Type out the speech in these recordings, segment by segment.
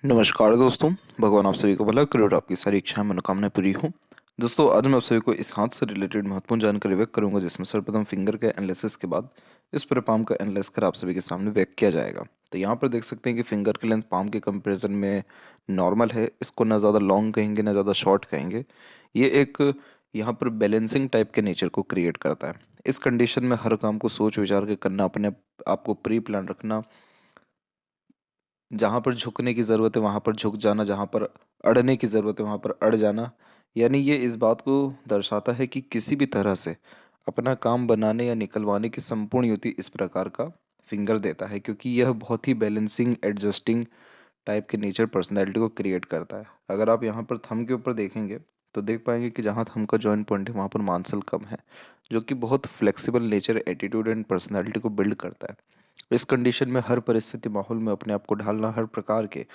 नमस्कार दोस्तों। भगवान आप सभी को भला करे और आपकी सारी इच्छाएं मनोकामनाएं पूरी हों। दोस्तों, आज मैं आप सभी को इस हाथ से रिलेटेड महत्वपूर्ण जानकारी व्यक्त करूंगा, जिसमें सर्वप्रथम फिंगर के एनालिसिस के बाद इस पर पाम का एनालाइज कर आप सभी के सामने व्यक्त किया जाएगा। तो यहाँ पर देख सकते हैं कि फिंगर की लेंथ पाम के कंपेरिजन में नॉर्मल है। इसको ना ज़्यादा लॉन्ग कहेंगे ना ज़्यादा शॉर्ट कहेंगे। ये एक यहाँ पर बैलेंसिंग टाइप के नेचर को क्रिएट करता है। इस कंडीशन में हर काम को सोच विचार के करना, अपने आप को प्री प्लान रखना, जहाँ पर झुकने की ज़रूरत है वहाँ पर झुक जाना, जहाँ पर अड़ने की ज़रूरत है वहाँ पर अड़ जाना। यानी ये इस बात को दर्शाता है कि किसी भी तरह से अपना काम बनाने या निकलवाने की संपूर्ण युक्ति इस प्रकार का फिंगर देता है, क्योंकि यह बहुत ही बैलेंसिंग एडजस्टिंग टाइप के नेचर पर्सनैलिटी को क्रिएट करता है। अगर आप यहाँ पर थंब के ऊपर देखेंगे तो देख पाएंगे कि जहाँ थंब का जॉइंट पॉइंट है वहाँ पर मांसल कम है, जो कि बहुत flexible nature, attitude and personality को बिल्ड करता है। इस कंडीशन में हर परिस्थिति माहौल में अपने आप को ढालना, हर प्रकार के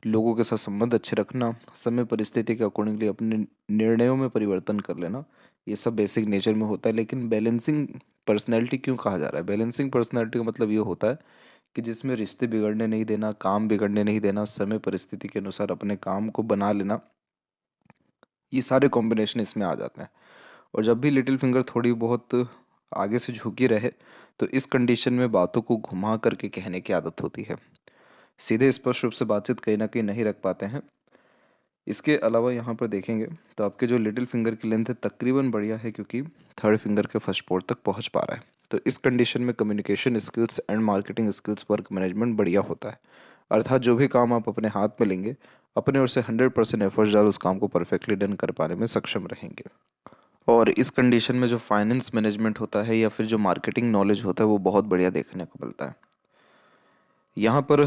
लोगों के साथ संबंध अच्छे रखना, समय परिस्थिति के अकॉर्डिंगली अपने निर्णयों में परिवर्तन कर लेना, ये सब बेसिक नेचर में होता है। लेकिन बैलेंसिंग पर्सनैलिटी क्यों कहा जा रहा है? बैलेंसिंग पर्सनैलिटी का मतलब ये होता है कि जिसमें रिश्ते बिगड़ने नहीं देना, काम बिगड़ने नहीं देना, समय परिस्थिति के अनुसार अपने काम को बना लेना, ये सारे कॉम्बिनेशन इसमें आ जाते हैं। और जब भी लिटिल फिंगर थोड़ी बहुत आगे से झुकी रहे तो इस कंडीशन में बातों को घुमा करके कहने की आदत होती है। सीधे स्पष्ट रूप से बातचीत कहीं ना कहीं नहीं रख पाते हैं। इसके अलावा यहाँ पर देखेंगे तो आपके जो लिटिल फिंगर की लेंथ है तकरीबन बढ़िया है, क्योंकि थर्ड फिंगर के फर्स्ट पोर्ट तक पहुँच पा रहा है। तो इस कंडीशन में communication skills and marketing skills, work management बढ़िया होता है। अर्थात जो भी काम आप अपने हाथ में लेंगे, अपने ओर से 100% एफर्ट्स डाल उस काम को परफेक्टली डन कर पाने में सक्षम रहेंगे। और इस कंडीशन में जो फाइनेंस मैनेजमेंट होता है या फिर जो मार्केटिंग नॉलेज होता है वो बहुत बढ़िया देखने को मिलता है। यहाँ पर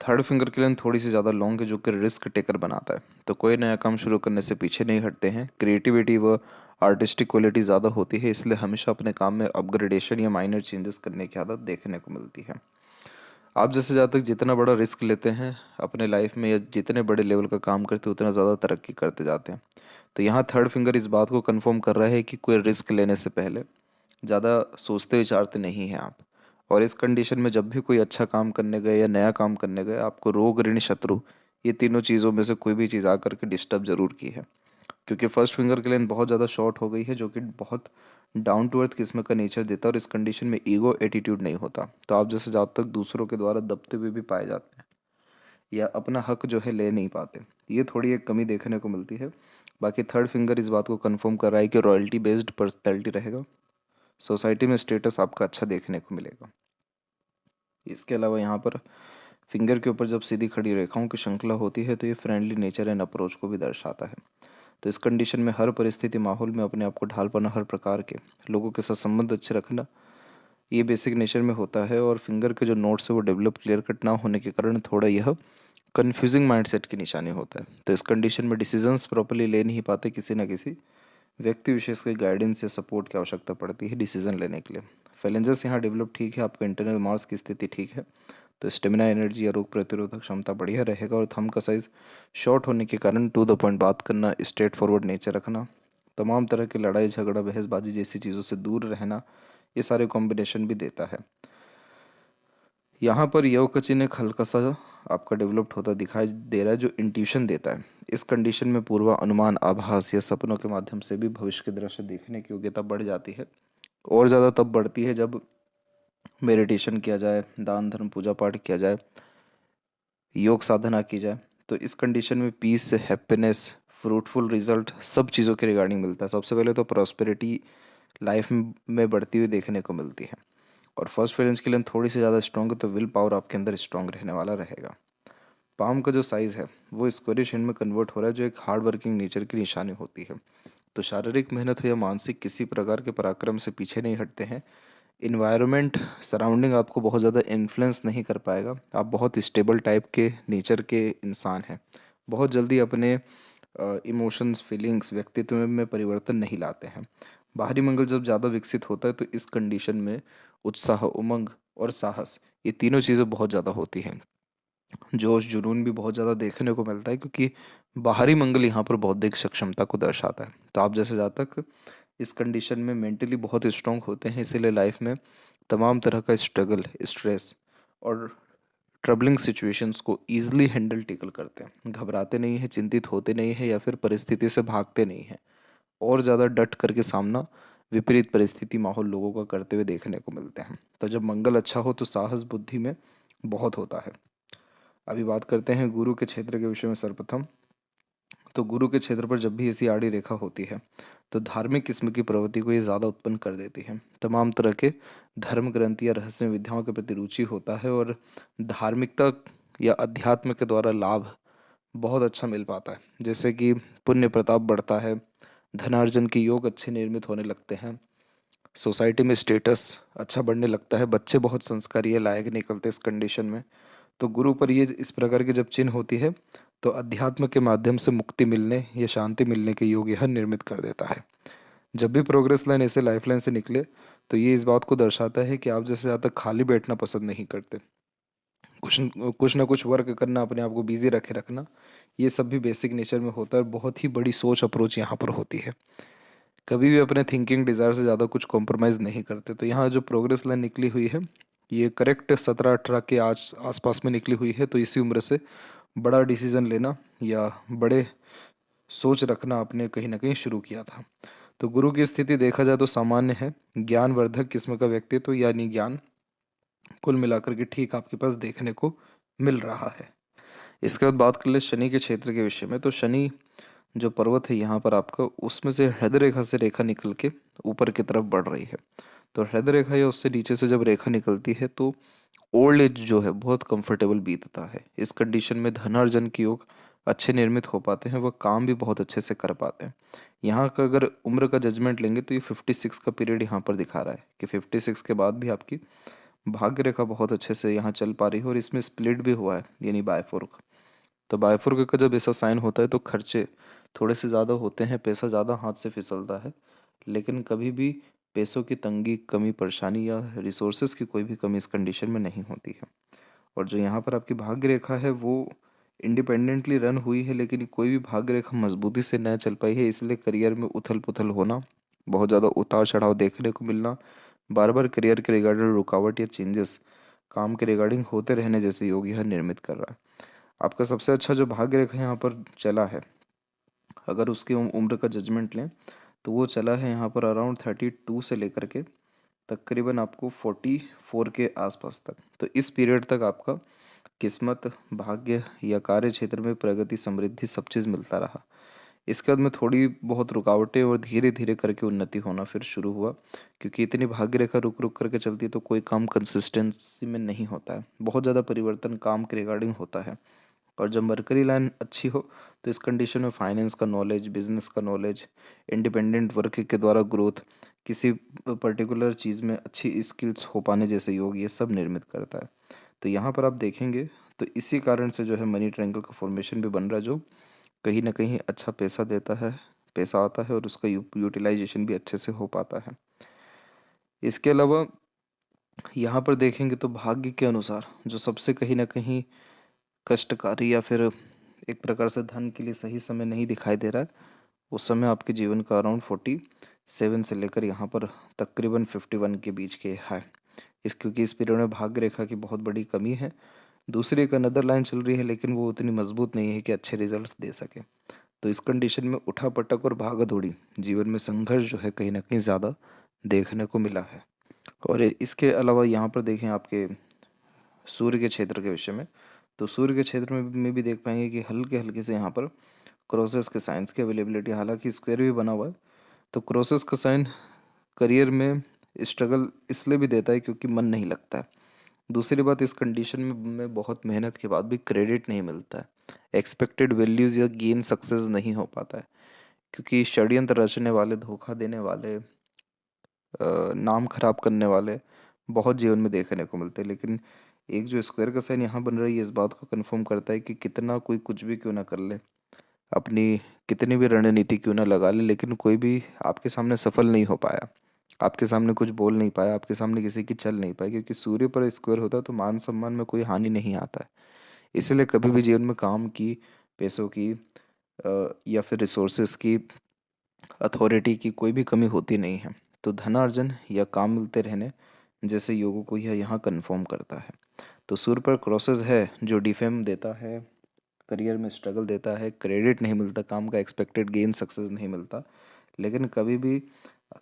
थर्ड फिंगर की लाइन थोड़ी सी ज़्यादा लॉन्ग है, जो कि रिस्क टेकर बनाता है। तो कोई नया काम शुरू करने से पीछे नहीं हटते हैं। क्रिएटिविटी व आर्टिस्टिक क्वालिटी ज़्यादा होती है, इसलिए हमेशा अपने काम में अपग्रेडेशन या माइनर चेंजेस करने की आदत देखने को मिलती है। आप जैसे ज़्यादा तक जितना बड़ा रिस्क लेते हैं अपने लाइफ में या जितने बड़े लेवल का काम करते हैं उतना ज़्यादा तरक्की करते जाते हैं। तो यहाँ थर्ड फिंगर इस बात को कंफर्म कर रहा है कि कोई रिस्क लेने से पहले ज़्यादा सोचते विचारते नहीं हैं आप। और इस कंडीशन में जब भी कोई अच्छा काम करने गए या नया काम करने गए, आपको रोग ऋण शत्रु, ये तीनों चीज़ों में से कोई भी चीज़ आकर के डिस्टर्ब जरूर की है। क्योंकि फर्स्ट फिंगर की लाइन बहुत ज़्यादा शॉर्ट हो गई है, जो कि बहुत डाउन टू अर्थ किस्म का नेचर देता है। और इस कंडीशन में ईगो एटीट्यूड नहीं होता, तो आप जैसे ज़्यादा तक दूसरों के द्वारा दबते हुए भी पाए जाते हैं या अपना हक जो है ले नहीं पाते, ये थोड़ी एक कमी देखने को मिलती है। बाकी थर्ड फिंगर इस बात को कंफर्म कर रहा है कि रॉयल्टी बेस्ड पर्सनैलिटी रहेगा, सोसाइटी में स्टेटस आपका अच्छा देखने को मिलेगा। इसके अलावा यहाँ पर फिंगर के ऊपर जब सीधी खड़ी रेखाओं की श्रृंखला होती है तो ये फ्रेंडली नेचर एंड अप्रोच को भी दर्शाता है। तो इस कंडीशन में हर परिस्थिति माहौल में अपने आप को ढाल पाना, हर प्रकार के लोगों के साथ संबंध अच्छे रखना, ये बेसिक नेचर में होता है। और फिंगर के जो नोट्स है वो डेवलप क्लियर कट ना होने के कारण थोड़ा यह कन्फ्यूजिंग माइंडसेट की निशानी होता है। तो इस कंडीशन में डिसीजंस प्रॉपर्ली ले नहीं पाते, किसी ना किसी व्यक्ति विशेष के गाइडेंस या सपोर्ट की आवश्यकता पड़ती है डिसीजन लेने के लिए। फैलेंजर्स यहाँ डेवलप ठीक है, आपका इंटरनल मार्स की स्थिति ठीक है, तो स्टेमिना, एनर्जी या रोग प्रतिरोधक क्षमता बढ़िया रहेगा। और थंब का साइज शॉर्ट होने के कारण टू द पॉइंट बात करना, स्ट्रेट फॉरवर्ड नेचर रखना, तमाम तरह की लड़ाई झगड़ा बहसबाजी जैसी चीज़ों से दूर रहना, ये सारे कॉम्बिनेशन भी देता है। यहाँ पर यवकचिन एक हल्का सा आपका डेवलप्ड होता दिखाई दे रहा है, जो इंट्यूशन देता है। इस कंडीशन में पूर्वानुमान, आभास या सपनों के माध्यम से भी भविष्य के दृश्य देखने की योग्यता बढ़ जाती है। और ज़्यादा तब बढ़ती है जब मेडिटेशन किया जाए, दान धर्म पूजा पाठ किया जाए, योग साधना की जाए। तो इस कंडीशन में पीस, हैप्पीनेस, फ्रूटफुल रिजल्ट सब चीज़ों के रिगार्डिंग मिलता है। सबसे पहले तो प्रॉस्पेरिटी लाइफ में बढ़ती हुई देखने को मिलती है। और फर्स्ट फेरेंस के लिए थोड़ी सी ज़्यादा स्ट्रॉन्ग है, तो विल पावर आपके अंदर स्ट्रॉन्ग रहने वाला रहेगा। पाम का जो साइज़ है वो स्क्वायरिश हैंड में कन्वर्ट हो रहा है, जो एक हार्ड वर्किंग नेचर की निशानी होती है। तो शारीरिक मेहनत हो या मानसिक किसी प्रकार के पराक्रम से पीछे नहीं हटते हैं। इन्वायरमेंट, सराउंडिंग आपको बहुत ज़्यादा इन्फ्लुएंस नहीं कर पाएगा। आप बहुत स्टेबल टाइप के नेचर के इंसान हैं। बहुत जल्दी अपने इमोशंस, फीलिंग्स, व्यक्तित्व में परिवर्तन नहीं लाते हैं। बाहरी मंगल जब ज़्यादा विकसित होता है तो इस कंडीशन में उत्साह, उमंग और साहस, ये तीनों चीज़ें बहुत ज़्यादा होती हैं। जोश, जुनून भी बहुत ज़्यादा देखने को मिलता है, क्योंकि बाहरी मंगल यहाँ पर बौद्धिक सक्षमता को दर्शाता है। तो आप जैसे जातक इस कंडीशन में मेंटली बहुत स्ट्रांग होते हैं, इसीलिए लाइफ में तमाम तरह का स्ट्रगल, स्ट्रेस और ट्रबलिंग सिचुएशंस को ईजिली हैंडल टेकल करते हैं, घबराते नहीं हैं, चिंतित होते नहीं हैं या फिर परिस्थिति से भागते नहीं हैं। और ज़्यादा डट करके सामना विपरीत परिस्थिति माहौल लोगों का करते हुए देखने को मिलते हैं। तो जब मंगल अच्छा हो तो साहस बुद्धि में बहुत होता है। अभी बात करते हैं गुरु के क्षेत्र के विषय में। सर्वप्रथम तो गुरु के क्षेत्र पर जब भी ऐसी आड़ी रेखा होती है तो धार्मिक किस्म की प्रवृत्ति को ये ज़्यादा उत्पन्न कर देती है। तमाम तरह के धर्म ग्रंथ या रहस्य विद्याओं के प्रति रुचि होता है और धार्मिकता या अध्यात्म के द्वारा लाभ बहुत अच्छा मिल पाता है। जैसे कि पुण्य प्रताप बढ़ता है, धनार्जन के योग अच्छे निर्मित होने लगते हैं, सोसाइटी में स्टेटस अच्छा बढ़ने लगता है, बच्चे बहुत संस्कारी या लायक निकलते हैं इस कंडीशन में। तो गुरु पर ये इस प्रकार की जब चिन्ह होती है तो अध्यात्म के माध्यम से मुक्ति मिलने या शांति मिलने के योग यह निर्मित कर देता है। जब भी प्रोग्रेस लाइन ऐसे लाइफ लाइन से निकले तो ये इस बात को दर्शाता है कि आप जैसे ज़्यादा खाली बैठना पसंद नहीं करते, कुछ ना कुछ वर्क करना, अपने आप को बिजी रखना, ये सब भी बेसिक नेचर में होता है। बहुत ही बड़ी सोच अप्रोच यहाँ पर होती है। कभी भी अपने थिंकिंग डिज़ायर से ज़्यादा कुछ कॉम्प्रोमाइज़ नहीं करते। तो यहाँ जो प्रोग्रेस लाइन निकली हुई है ये करेक्ट 17-18 के आसपास में निकली हुई है। तो इसी उम्र से बड़ा डिसीजन लेना या बड़े सोच रखना आपने कहीं ना कहीं शुरू किया था। तो गुरु की स्थिति देखा जाए तो सामान्य है, ज्ञानवर्धक किस्म का व्यक्तित्व यानी ज्ञान कुल मिलाकर के ठीक आपके पास देखने को मिल रहा है। इसके बाद बात कर ले शनि के क्षेत्र के विषय में। तो शनि जो पर्वत है यहाँ पर आपका, उसमें से हृदय रेखा से रेखा निकल के ऊपर की तरफ बढ़ रही है। तो हृदय रेखा या उससे नीचे से जब रेखा निकलती है तो ओल्ड एज जो है बहुत कंफर्टेबल बीतता है। इस कंडीशन में धनार्जन के योग अच्छे निर्मित हो पाते हैं, वह काम भी बहुत अच्छे से कर पाते हैं। यहाँ का अगर उम्र का जजमेंट लेंगे तो ये 56 का पीरियड यहाँ पर दिखा रहा है कि 56 के बाद भी आपकी भाग्य रेखा बहुत अच्छे से यहाँ चल पा रही है। और इसमें स्प्लिट भी हुआ है यानी बायफोर्क। तो बायफोर्क का जब ऐसा साइन होता है तो खर्चे थोड़े से ज़्यादा होते हैं, पैसा ज़्यादा हाथ से फिसलता है, लेकिन कभी भी पैसों की तंगी, कमी, परेशानी या रिसोर्सेज की कोई भी कमी इस कंडीशन में नहीं होती है। और जो यहाँ पर आपकी भाग्य रेखा है वो इंडिपेंडेंटली रन हुई है, लेकिन कोई भी भाग्य रेखा मजबूती से न चल पाई है, इसलिए करियर में उथल पुथल होना, बहुत ज़्यादा उतार चढ़ाव देखने को मिलना, बार बार करियर के रिगार्डिंग रुकावट या चेंजेस काम के रिगार्डिंग होते रहने जैसे योग यह निर्मित कर रहा है। आपका सबसे अच्छा जो भाग्य रेखा यहाँ पर चला है, अगर उसकी उम्र का जजमेंट लें तो वो चला है यहाँ पर अराउंड 32 से लेकर के तकरीबन आपको 44 के आसपास तक। तो इस पीरियड तक आपका किस्मत, भाग्य या कार्य क्षेत्र में प्रगति, समृद्धि सब चीज़ मिलता रहा। इसके बाद में थोड़ी बहुत रुकावटें और धीरे धीरे करके उन्नति होना फिर शुरू हुआ, क्योंकि इतनी भाग्य रेखा रुक रुक करके चलती है तो कोई काम कंसिस्टेंसी में नहीं होता है, बहुत ज़्यादा परिवर्तन काम के रिगार्डिंग होता है। और जब मरकरी लाइन अच्छी हो तो इस कंडीशन में फाइनेंस का नॉलेज, बिजनेस का नॉलेज, इंडिपेंडेंट वर्क के द्वारा ग्रोथ, किसी पर्टिकुलर चीज़ में अच्छी स्किल्स हो पाने जैसे योग ये सब निर्मित करता है। तो यहाँ पर आप देखेंगे तो इसी कारण से जो है मनी ट्रायंगल का फॉर्मेशन भी बन रहा है, जो कहीं ना कहीं अच्छा पैसा देता है, पैसा आता है और उसका यूटिलाइजेशन भी अच्छे से हो पाता है। इसके अलावा यहाँ पर देखेंगे तो भाग्य के अनुसार जो सबसे कहीं ना कहीं कष्टकारी या फिर एक प्रकार से धन के लिए सही समय नहीं दिखाई दे रहा है, उस समय आपके जीवन का अराउंड 47 से लेकर यहाँ पर तकरीबन 51 के बीच के है। क्योंकि इस पीरियड में भाग्य रेखा की बहुत बड़ी कमी है। दूसरी एक अनदर लाइन चल रही है लेकिन वो उतनी मजबूत नहीं है कि अच्छे रिजल्ट्स दे सके। तो इस कंडीशन में उठा पटक और भागा दौड़ी, जीवन में संघर्ष जो है कहीं ना कहीं ज़्यादा देखने को मिला है। और इसके अलावा यहाँ पर देखें आपके सूर्य के क्षेत्र के विषय में। तो सूर्य के क्षेत्र में भी देख पाएंगे कि हल्के हल्के से यहाँ पर क्रॉसेस के साइंस की अवेलेबिलिटी, हालांकि स्क्वायर भी बना हुआ है। तो क्रॉसेस का साइन करियर में स्ट्रगल इसलिए भी देता है क्योंकि मन नहीं लगता है। दूसरी बात, इस कंडीशन में बहुत मेहनत के बाद भी क्रेडिट नहीं मिलता है, एक्सपेक्टेड वैल्यूज़ या गेन सक्सेस नहीं हो पाता है, क्योंकि षड्यंत्र रचने वाले, धोखा देने वाले, नाम खराब करने वाले बहुत जीवन में देखने को मिलते हैं। लेकिन एक जो स्क्वायर का साइन यहाँ बन रही है इस बात को कन्फर्म करता है कि कितना कोई कुछ भी क्यों ना कर ले, अपनी कितनी भी रणनीति क्यों ना लगा ले, लेकिन कोई भी आपके सामने सफल नहीं हो पाया, आपके सामने कुछ बोल नहीं पाया, आपके सामने किसी की चल नहीं पाई, क्योंकि सूर्य पर स्क्वायर होता है तो मान सम्मान में कोई हानि नहीं आता है। इसलिए कभी भी जीवन में काम की, पैसों की या फिर रिसोर्सेस की, अथॉरिटी की कोई भी कमी होती नहीं है। तो धनार्जन या काम मिलते रहने जैसे योगों को यह यहाँ कन्फर्म करता है। तो सूर्य पर क्रॉसेस है जो डिफेम देता है, करियर में स्ट्रगल देता है, क्रेडिट नहीं मिलता, काम का एक्सपेक्टेड गेन सक्सेस नहीं मिलता, लेकिन कभी भी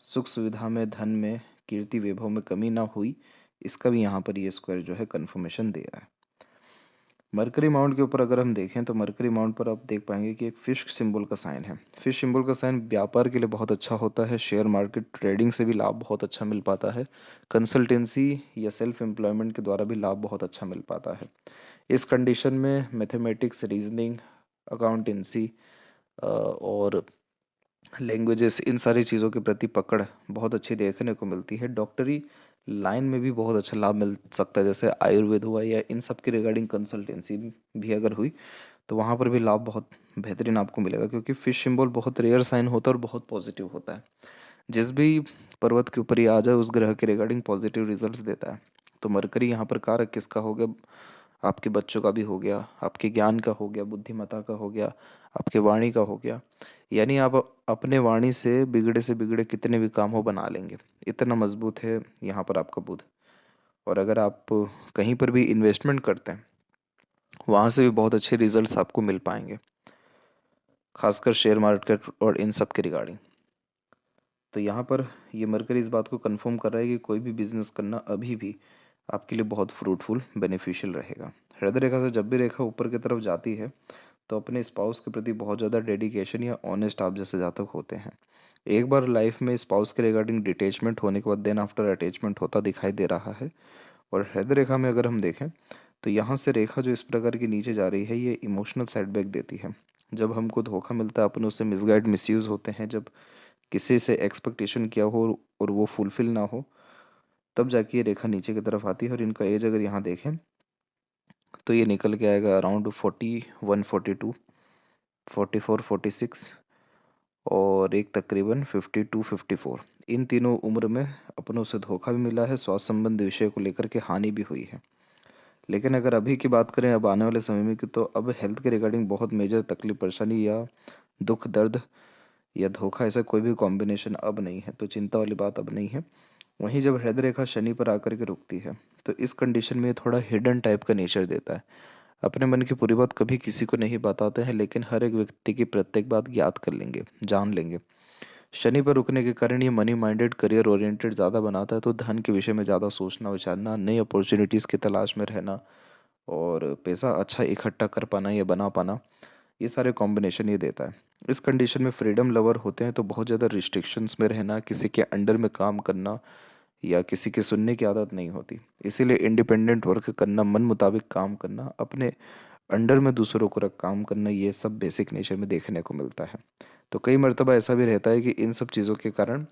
सुख सुविधा में, धन में, कीर्ति वैभव में कमी ना हुई, इसका भी यहाँ पर ये स्क्वायर जो है कन्फर्मेशन दे रहा है। मरकरी माउंट के ऊपर अगर हम देखें तो मरकरी माउंट पर आप देख पाएंगे कि एक फिश सिंबल का साइन है। फिश सिंबल का साइन व्यापार के लिए बहुत अच्छा होता है, शेयर मार्केट ट्रेडिंग से भी लाभ बहुत अच्छा मिल पाता है, कंसल्टेंसी या सेल्फ एम्प्लॉयमेंट के द्वारा भी लाभ बहुत अच्छा मिल पाता है। इस कंडीशन में मैथमेटिक्स, रीजनिंग, अकाउंटेंसी और लैंग्वेजेस, इन सारी चीज़ों के प्रति पकड़ बहुत अच्छी देखने को मिलती है। डॉक्टरी लाइन में भी बहुत अच्छा लाभ मिल सकता है, जैसे आयुर्वेद हुआ या इन सब के रिगार्डिंग कंसल्टेंसी भी अगर हुई तो वहाँ पर भी लाभ बहुत बेहतरीन आपको मिलेगा, क्योंकि फिश सिंबल बहुत रेयर साइन होता है और बहुत पॉजिटिव होता है। जिस भी पर्वत के ऊपर ही आ जाए उस ग्रह के रिगार्डिंग पॉजिटिव रिजल्ट्स देता है। तो मरकरी यहाँ पर कारक किसका हो गया? आपके बच्चों का भी हो गया, आपके ज्ञान का हो गया, बुद्धिमत्ता का हो गया, आपके वाणी का हो गया। यानी आप अपने वाणी से बिगड़े कितने भी काम हो बना लेंगे, इतना मजबूत है यहाँ पर आपका बुध। और अगर आप कहीं पर भी इन्वेस्टमेंट करते हैं वहाँ से भी बहुत अच्छे रिजल्ट्स आपको मिल पाएंगे, खासकर शेयर मार्केट और इन सब के रिगार्डिंग। तो यहाँ पर ये मरकरी इस बात को कंफर्म कर रहा है कि कोई भी बिजनेस करना अभी भी आपके लिए बहुत फ्रूटफुल, बेनिफिशियल रहेगा। हृदय रेखा से जब भी रेखा ऊपर की तरफ जाती है तो अपने स्पाउस के प्रति बहुत ज़्यादा डेडिकेशन या ऑनेस्ट आप जैसे जातक होते हैं। एक बार लाइफ में स्पाउस के रिगार्डिंग डिटैचमेंट होने के बाद देन आफ्टर अटैचमेंट होता दिखाई दे रहा है। और हृदय रेखा में अगर हम देखें तो यहाँ से रेखा जो इस प्रकार की नीचे जा रही है ये इमोशनल सेटबैक देती है। जब हमको धोखा मिलता है, अपन उससे मिसगाइड मिसयूज़ होते हैं, जब किसी से एक्सपेक्टेशन किया हो और वो फुलफिल ना हो, तब जाके ये रेखा नीचे की तरफ आती है। और इनका एज अगर यहाँ देखें तो ये निकल के आएगा अराउंड 41, 42, 44, 46 और एक तकरीबन 52, 54। इन तीनों उम्र में अपनों से धोखा भी मिला है, स्वास्थ्य संबंधी विषय को लेकर के हानि भी हुई है। लेकिन अगर अभी की बात करें, अब आने वाले समय में की, तो अब हेल्थ के रिगार्डिंग बहुत मेजर तकलीफ, परेशानी या दुख दर्द या धोखा, ऐसा कोई भी कॉम्बिनेशन अब नहीं है, तो चिंता वाली बात अब नहीं है। वहीं जब हृदय रेखा शनि पर आकर के रुकती है तो इस कंडीशन में ये थोड़ा हिडन टाइप का नेचर देता है। अपने मन की पूरी बात कभी किसी को नहीं बताते हैं, लेकिन हर एक व्यक्ति की प्रत्येक बात ज्ञात कर लेंगे, जान लेंगे। शनि पर रुकने के कारण ये मनी माइंडेड, करियर ओरिएंटेड ज़्यादा बनाता है, तो धन के विषय में ज़्यादा सोचना विचारना, नई अपॉर्चुनिटीज़ की तलाश में रहना और पैसा अच्छा इकट्ठा कर पाना या बना पाना, ये सारे कॉम्बिनेशन ये देता है। इस कंडीशन में फ्रीडम लवर होते हैं तो बहुत ज़्यादा रिस्ट्रिक्शंस में रहना, किसी के अंडर में काम करना या किसी के सुनने की आदत नहीं होती। इसीलिए इंडिपेंडेंट वर्क करना, मन मुताबिक काम करना, अपने अंडर में दूसरों को रख काम करना, ये सब बेसिक नेचर में देखने को मिलता है। तो कई मर्तबा ऐसा भी रहता है कि इन सब चीज़ों के कारण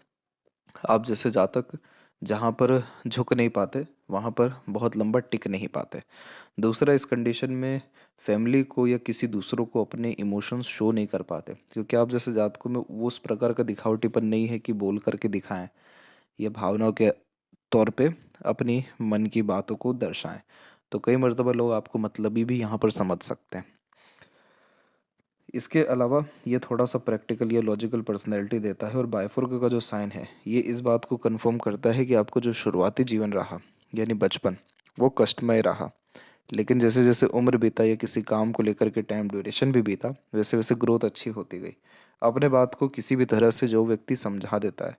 आप जैसे जातक जहाँ पर झुक नहीं पाते वहाँ पर बहुत लंबा टिक नहीं पाते। दूसरा, इस कंडीशन में फैमिली को या किसी दूसरों को अपने इमोशंस शो नहीं कर पाते, क्योंकि आप जैसे जातकों में वो उस प्रकार का दिखावटीपन नहीं है कि बोल करके दिखाएं या भावनाओं के तौर पे अपनी मन की बातों को दर्शाएं। तो कई मर्तबा लोग आपको मतलबी भी यहाँ पर समझ सकते हैं। इसके अलावा ये थोड़ा सा प्रैक्टिकल या लॉजिकल पर्सनैलिटी देता है। और बायफोर्क का जो साइन है ये इस बात को कंफर्म करता है कि आपको जो शुरुआती जीवन रहा यानी बचपन, वो कष्टमय रहा, लेकिन जैसे जैसे उम्र बीता या किसी काम को लेकर के टाइम ड्यूरेशन भी बीता, वैसे वैसे ग्रोथ अच्छी होती गई। अपने बात को किसी भी तरह से जो व्यक्ति समझा देता है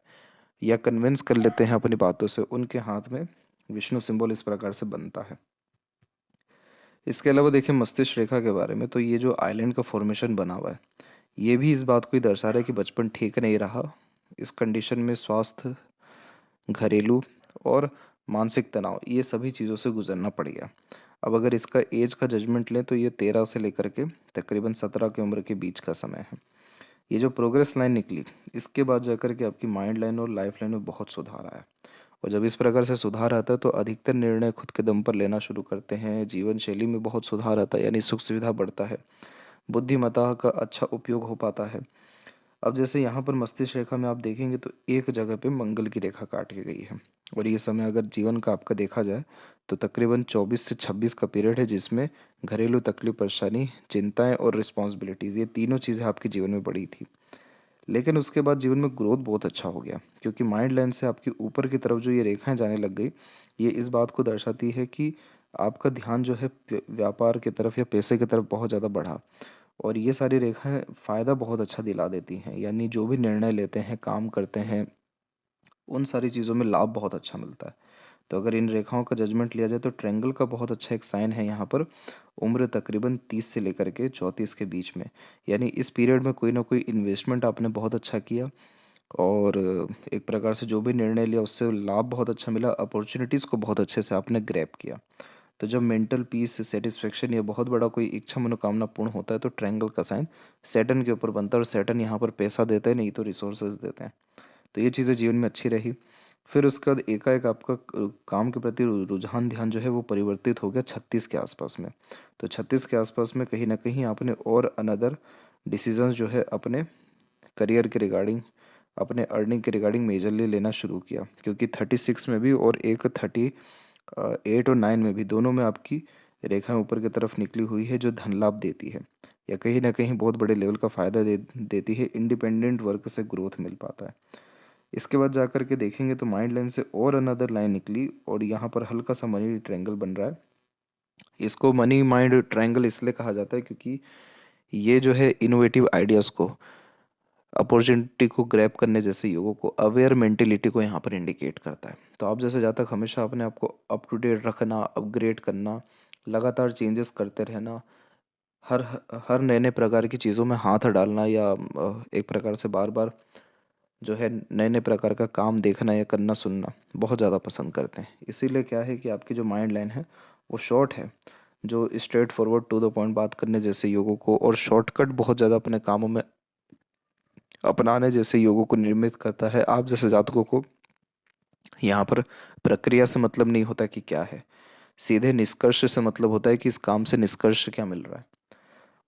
या कन्विंस कर लेते हैं अपनी बातों से, उनके हाथ में विष्णु सिंबल इस प्रकार से बनता है। इसके अलावा देखिए मस्तिष्क रेखा के बारे में, तो ये जो आइलैंड का फॉर्मेशन बना हुआ है ये भी इस बात को ही दर्शा रहा है कि बचपन ठीक नहीं रहा। इस कंडीशन में स्वास्थ्य, घरेलू और मानसिक तनाव, ये सभी चीज़ों से गुजरना पड़ गया। अब अगर इसका एज का जजमेंट लें तो ये 13 से लेकर के तकरीबन 17 की उम्र के बीच का समय है। ये जो प्रोग्रेस लाइन निकली इसके बाद जाकर के आपकी माइंड लाइन और लाइफ लाइन में बहुत सुधार आया। और जब इस प्रकार से सुधार आता है तो अधिकतर निर्णय खुद के दम पर लेना शुरू करते हैं, जीवन शैली में बहुत सुधार आता है, यानी सुख सुविधा बढ़ता है, बुद्धिमत्ता का अच्छा उपयोग हो पाता है। अब जैसे यहाँ पर मस्तिष्क रेखा में आप देखेंगे तो एक जगह पे मंगल की रेखा काट के गई है। और ये समय अगर जीवन का आपका देखा जाए तो तकरीबन 24 से 26 का पीरियड है, जिसमें घरेलू तकलीफ, परेशानी, चिंताएं और रिस्पॉन्सिबिलिटीज़, ये तीनों चीज़ें आपके जीवन में बढ़ी थी। लेकिन उसके बाद जीवन में ग्रोथ बहुत अच्छा हो गया, क्योंकि माइंड लाइन से आपकी ऊपर की तरफ जो ये रेखाएं जाने लग गई, ये इस बात को दर्शाती है कि आपका ध्यान जो है व्यापार की तरफ या पैसे की तरफ बहुत ज़्यादा बढ़ा। और ये सारी रेखाएं फ़ायदा बहुत अच्छा दिला देती हैं, यानी जो भी निर्णय लेते हैं, काम करते हैं, उन सारी चीज़ों में लाभ बहुत अच्छा मिलता है। तो अगर इन रेखाओं का जजमेंट लिया जाए तो ट्रायंगल का बहुत अच्छा एक साइन है यहाँ पर। उम्र तकरीबन 30 से लेकर के 34 के बीच में, यानी इस पीरियड में कोई ना कोई इन्वेस्टमेंट आपने बहुत अच्छा किया, और एक प्रकार से जो भी निर्णय लिया उससे लाभ बहुत अच्छा मिला, अपॉर्चुनिटीज़ को बहुत अच्छे से आपने ग्रैब किया। तो जब मेंटल पीस, सेटिस्फेक्शन या बहुत बड़ा कोई इच्छा मनोकामना पूर्ण होता है तो ट्रायंगल का साइन सैटर्न के ऊपर बनता है, और सैटर्न यहाँ पर पैसा देता है, नहीं तो रिसोर्सेज देते हैं। तो ये चीज़ें जीवन में अच्छी रही। फिर उसके बाद एकाएक आपका काम के प्रति रुझान, ध्यान जो है वो परिवर्तित हो गया 36 के आसपास में। तो 36 के आसपास में कहीं ना कहीं आपने और अनदर डिसीजंस जो है अपने करियर के रिगार्डिंग, अपने अर्निंग के रिगार्डिंग मेजरली लेना शुरू किया, क्योंकि 36 में भी और एक 38 और 9 में भी, दोनों में आपकी रेखा ऊपर की तरफ निकली हुई है, जो धन लाभ देती है या कहीं ना कहीं बहुत बड़े लेवल का फ़ायदा देती है। इंडिपेंडेंट वर्क से ग्रोथ मिल पाता है। इसके बाद जा कर के देखेंगे तो माइंड लाइन से और अनदर लाइन निकली, और यहाँ पर हल्का सा मनी ट्रायंगल बन रहा है। इसको मनी माइंड ट्रायंगल इसलिए कहा जाता है क्योंकि ये जो है इनोवेटिव आइडियाज़ को, अपॉर्चुनिटी को ग्रैब करने जैसे योगों को, अवेयर मेंटेलिटी को यहाँ पर इंडिकेट करता है। तो आप जैसे जहाँ तक हमेशा अपने आप को अप टू डेट रखना, अपग्रेड करना, लगातार चेंजेस करते रहना, हर हर नए नए प्रकार की चीज़ों में हाथ डालना, या एक प्रकार से बार बार जो है नए नए प्रकार का काम देखना या करना सुनना बहुत ज़्यादा पसंद करते हैं। इसीलिए क्या है कि आपकी जो माइंड लाइन है वो शॉर्ट है, जो straightforward to the point बात करने जैसे योगों को और शॉर्टकट बहुत ज़्यादा अपने कामों में अपनाने जैसे योगों को निर्मित करता है। आप जैसे जातकों को यहाँ पर प्रक्रिया से मतलब नहीं होता कि क्या है, सीधे निष्कर्ष से मतलब होता है कि इस काम से निष्कर्ष क्या मिल रहा है।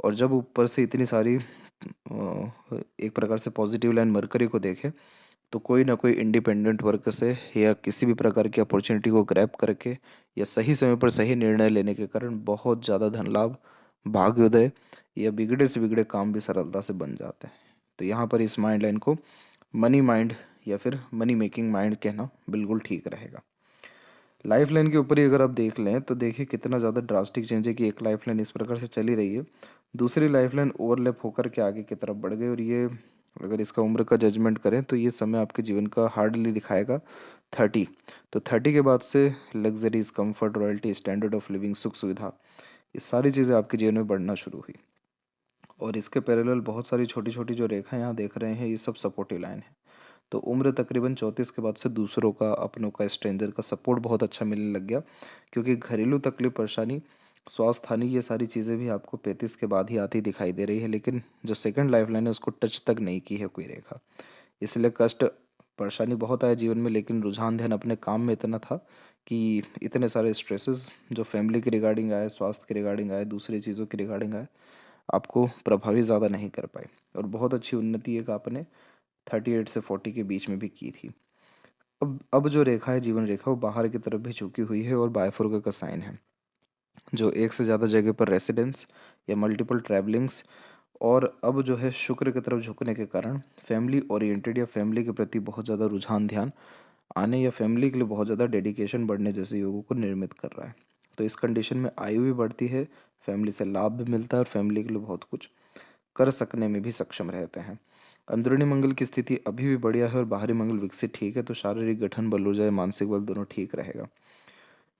और जब ऊपर से इतनी सारी एक प्रकार से पॉजिटिव लाइन मरकरी को देखे, तो कोई ना कोई इंडिपेंडेंट वर्क से या किसी भी प्रकार की अपॉर्चुनिटी को ग्रैब करके या सही समय पर सही निर्णय लेने के कारण बहुत ज़्यादा धन लाभ, भाग्योदय या बिगड़े से बिगड़े काम भी सरलता से बन जाते हैं। तो यहाँ पर इस माइंड लाइन को मनी माइंड या फिर मनी मेकिंग माइंड कहना बिल्कुल ठीक रहेगा। लाइफ लाइन के ऊपर ही अगर आप देख लें तो देखिए कितना ज़्यादा ड्रास्टिक चेंज है कि एक लाइफ लाइन इस प्रकार से चली रही है, दूसरी लाइफ लाइन ओवरलैप होकर के आगे की तरफ बढ़ गई, और ये अगर इसका उम्र का जजमेंट करें तो ये समय आपके जीवन का हार्डली दिखाएगा 30। तो 30 के बाद से luxuries, comfort, royalty, standard of living, सुख सुविधा, ये सारी चीज़ें आपके जीवन में बढ़ना शुरू हुई। और इसके पैरेलल बहुत सारी छोटी छोटी जो रेखा यहाँ देख रहे हैं, ये सब सपोर्टिव लाइन है। तो उम्र तकरीबन 34 के बाद से दूसरों का, अपनों का, स्ट्रेंजर का सपोर्ट बहुत अच्छा मिलने लग गया, क्योंकि घरेलू तकलीफ, परेशानी, स्वास्थ्य हानि, ये सारी चीज़ें भी आपको 35 के बाद ही आती दिखाई दे रही है, लेकिन जो सेकंड लाइफ लाइन है उसको टच तक नहीं की है कोई रेखा। इसलिए कष्ट, परेशानी बहुत आया जीवन में, लेकिन रुझान ध्यान अपने काम में इतना था कि इतने सारे स्ट्रेसेस जो फैमिली के रिगार्डिंग आए, स्वास्थ्य के रिगार्डिंग आए, दूसरी चीज़ों के रिगार्डिंग आए, आपको प्रभावित ज़्यादा नहीं कर पाए। और बहुत अच्छी उन्नति एक आपने 38 से 40 के बीच में भी की थी। अब जो रेखा है, जीवन रेखा, वो बाहर की तरफ भी झुकी हुई है और बायफुर्ग का साइन है, जो एक से ज़्यादा जगह पर रेसिडेंस या मल्टीपल ट्रैवलिंग्स, और अब जो है शुक्र की तरफ झुकने के कारण फैमिली ओरिएंटेड या फैमिली के प्रति बहुत ज़्यादा रुझान, ध्यान आने या फैमिली के लिए बहुत ज़्यादा डेडिकेशन बढ़ने जैसे योगों को निर्मित कर रहा है। तो इस कंडीशन में आयु भी बढ़ती है, फैमिली से लाभ भी मिलता है, और फैमिली के लिए बहुत कुछ कर सकने में भी सक्षम रहते हैं। अंदरूनी मंगल की स्थिति अभी भी बढ़िया है और बाहरी मंगल विकसित ठीक है, तो शारीरिक गठन, बल ऊर्जा, मानसिक बल दोनों ठीक रहेगा।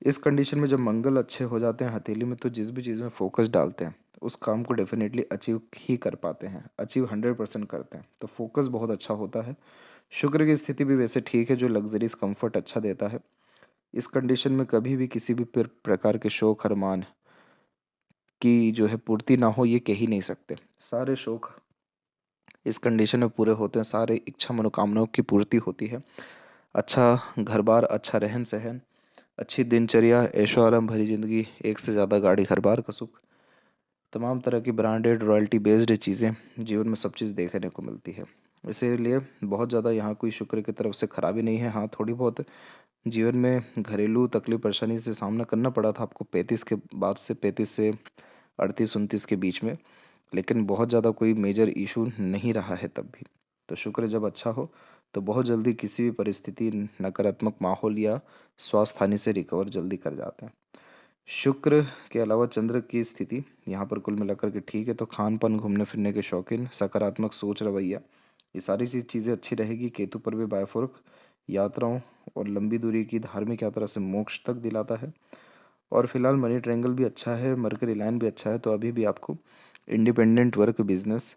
इस कंडीशन में जब मंगल अच्छे हो जाते हैं हथेली में, तो जिस भी चीज़ में फोकस डालते हैं उस काम को डेफिनेटली अचीव ही कर पाते हैं, अचीव 100% करते हैं, तो फोकस बहुत अच्छा होता है। शुक्र की स्थिति भी वैसे ठीक है, जो लग्जरीज कंफर्ट अच्छा देता है। इस कंडीशन में कभी भी किसी भी प्रकार के शौक अरमान की जो है पूर्ति ना हो, ये कह ही नहीं सकते। सारे शौक इस कंडीशन में पूरे होते हैं, सारे इच्छा मनोकामनाओं की पूर्ति होती है। अच्छा घर बार, अच्छा रहन सहन, अच्छी दिनचर्या, ऐशो आराम भरी जिंदगी, एक से ज़्यादा गाड़ी, घर बार का सुख, तमाम तरह की ब्रांडेड रॉयल्टी बेस्ड चीज़ें जीवन में सब चीज़ देखने को मिलती है। इसीलिए बहुत ज़्यादा यहाँ कोई शुक्र की तरफ से खराबी नहीं है। हाँ, थोड़ी बहुत जीवन में घरेलू तकलीफ परेशानी से सामना करना पड़ा था आपको 35 के बाद से, 35 से 38 29 के बीच में, लेकिन बहुत ज़्यादा कोई मेजर इशू नहीं रहा है तब भी। तो शुक्र जब अच्छा हो तो बहुत जल्दी किसी भी परिस्थिति, नकारात्मक माहौल या स्वास्थ्य हानि से रिकवर जल्दी कर जाते हैं। शुक्र के अलावा चंद्र की स्थिति यहाँ पर कुल मिलाकर के ठीक है, तो खान पान, घूमने फिरने के शौकीन, सकारात्मक सोच, रवैया, ये सारी चीज़ें अच्छी रहेगी। केतु पर भी बायफोर्क, यात्राओं और लंबी दूरी की धार्मिक यात्रा से मोक्ष तक दिलाता है। और फिलहाल मनी ट्रायंगल भी अच्छा है, मरकरी लाइन भी अच्छा है, तो अभी भी आपको इंडिपेंडेंट वर्क, बिजनेस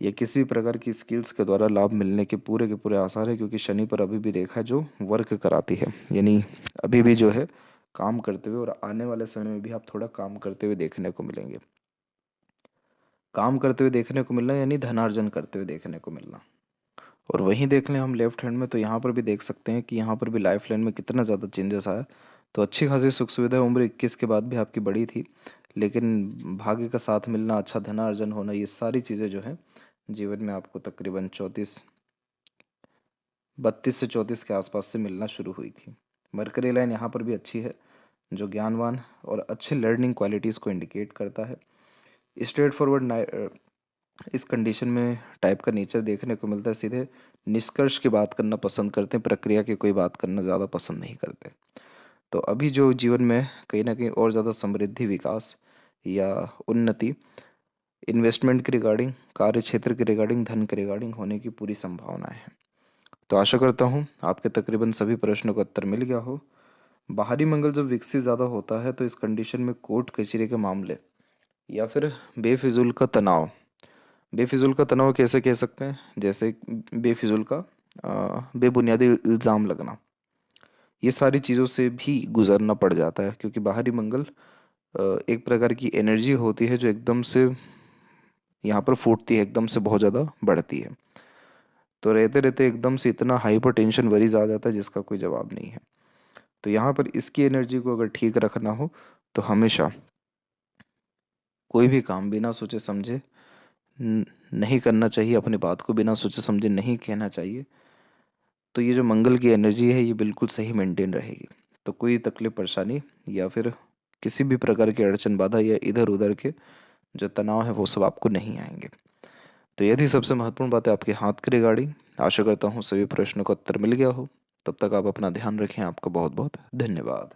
या किसी भी प्रकार की स्किल्स के द्वारा लाभ मिलने के पूरे आसार है, क्योंकि शनि पर अभी भी रेखा जो वर्क कराती है, यानी अभी भी जो है काम करते हुए, और आने वाले समय में भी आप थोड़ा काम करते हुए देखने को मिलेंगे। काम करते हुए देखने को मिलना यानी धनार्जन करते हुए देखने को मिलना। और वहीं देख लें हम लेफ्ट हैंड में, तो यहाँ पर भी देख सकते हैं कि यहाँ पर भी लाइफ लाइन में कितना ज़्यादा चेंजेस आया। तो अच्छी खासी सुख सुविधा उम्र 21 के बाद भी आपकी बड़ी थी, लेकिन भाग्य का साथ मिलना, अच्छा धनार्जन होना, ये सारी चीज़ें जो है जीवन में आपको तकरीबन 32 से 34 के आसपास से मिलना शुरू हुई थी। मरकरी लाइन यहाँ पर भी अच्छी है, जो ज्ञानवान और अच्छे लर्निंग क्वालिटीज़ को इंडिकेट करता है। स्ट्रेट फॉरवर्ड इस कंडीशन में टाइप का नेचर देखने को मिलता है, सीधे निष्कर्ष की बात करना पसंद करते हैं, प्रक्रिया की कोई बात करना ज़्यादा पसंद नहीं करते। तो अभी जो जीवन में कहीं ना कहीं और ज़्यादा समृद्धि, विकास या उन्नति, इन्वेस्टमेंट के रिगार्डिंग, कार्य क्षेत्र के रिगार्डिंग, धन के रिगार्डिंग होने की पूरी संभावना है। तो आशा करता हूँ आपके तकरीबन सभी प्रश्नों का उत्तर मिल गया हो। बाहरी मंगल जब विकसित ज़्यादा होता है, तो इस कंडीशन में कोर्ट कचहरी के मामले या फिर बेफिजूल का तनाव, बेफिजूल का तनाव कैसे कह सकते हैं, जैसे बेफिजूल का बेबुनियादी इल्ज़ाम लगना, ये सारी चीज़ों से भी गुजरना पड़ जाता है, क्योंकि बाहरी मंगल एक प्रकार की एनर्जी होती है जो एकदम से यहाँ पर फूटती है, एकदम से बहुत ज़्यादा बढ़ती है। तो रहते रहते एकदम से इतना हाइपर टेंशन वरीज आ जाता है जिसका कोई जवाब नहीं है। तो यहाँ पर इसकी एनर्जी को अगर ठीक रखना हो, तो हमेशा कोई भी काम बिना सोचे समझे नहीं करना चाहिए, अपनी बात को बिना सोचे समझे नहीं कहना चाहिए। तो ये जो मंगल की एनर्जी है, ये बिल्कुल सही मेंटेन रहेगी। तो कोई तकलीफ, परेशानी या फिर किसी भी प्रकार की अड़चन, बाधा या इधर उधर के जो तनाव है, वो सब आपको नहीं आएंगे। तो यदि सबसे महत्वपूर्ण बात है आपके हाथ के रिगार्डिंग। आशा करता हूँ सभी प्रश्नों का उत्तर मिल गया हो। तब तक आप अपना ध्यान रखें। आपका बहुत बहुत धन्यवाद।